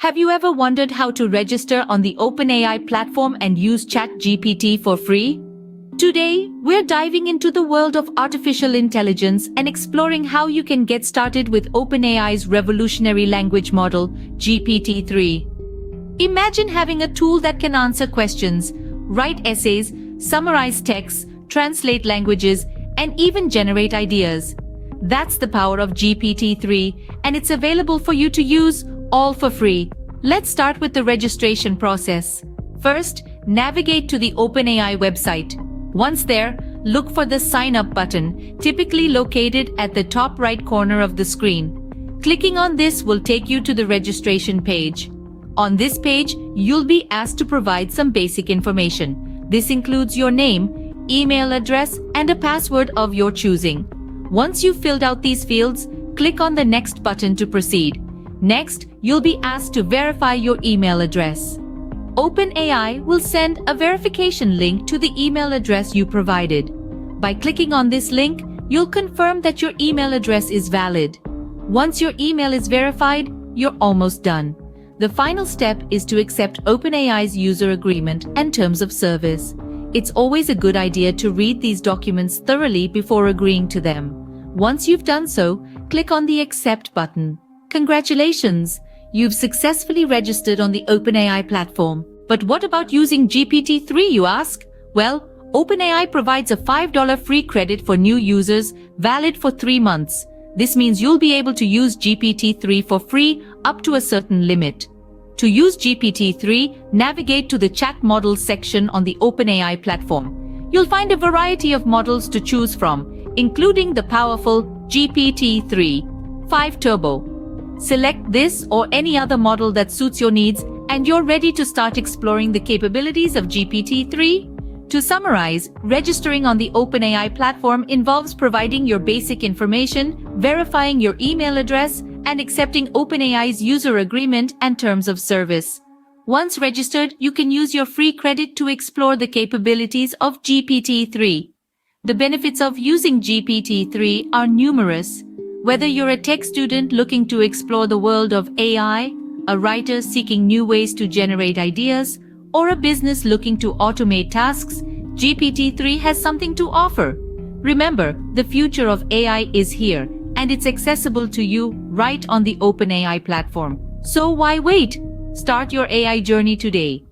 Have you ever wondered how to register on the OpenAI platform and use Chat GPT for free? Today, we're diving into the world of artificial intelligence and exploring how you can get started with OpenAI's revolutionary language model, GPT-3. Imagine having a tool that can answer questions, write essays, summarize texts, translate languages, and even generate ideas. That's the power of GPT-3, and it's available for you to use, all for free. Let's start with the registration process. First, navigate to the OpenAI website. Once there, look for the Sign Up button, typically located at the top right corner of the screen. Clicking on this will take you to the registration page. On this page, you'll be asked to provide some basic information. This includes your name, email address, and a password of your choosing. Once you've filled out these fields, click on the Next button to proceed. Next, you'll be asked to verify your email address. OpenAI will send a verification link to the email address you provided. By clicking on this link, you'll confirm that your email address is valid. Once your email is verified, you're almost done. The final step is to accept OpenAI's user agreement and terms of service. It's always a good idea to read these documents thoroughly before agreeing to them. Once you've done so, click on the Accept button. Congratulations! You've successfully registered on the OpenAI platform. But what about using GPT-3, you ask? Well, OpenAI provides a $5 free credit for new users, valid for 3 months. This means you'll be able to use GPT-3 for free up to a certain limit. To use GPT-3, navigate to the Chat Models section on the OpenAI platform. You'll find a variety of models to choose from, including the powerful GPT-3 5 Turbo. Select this or any other model that suits your needs, and you're ready to start exploring the capabilities of GPT-3. To summarize, registering on the OpenAI platform involves providing your basic information, verifying your email address, and accepting OpenAI's user agreement and terms of service. Once registered, you can use your free credit to explore the capabilities of GPT-3. The benefits of using GPT-3 are numerous. Whether you're a tech student looking to explore the world of AI, a writer seeking new ways to generate ideas, or a business looking to automate tasks, GPT-3 has something to offer. Remember, the future of AI is here, and it's accessible to you right on the OpenAI platform. So why wait? Start your AI journey today.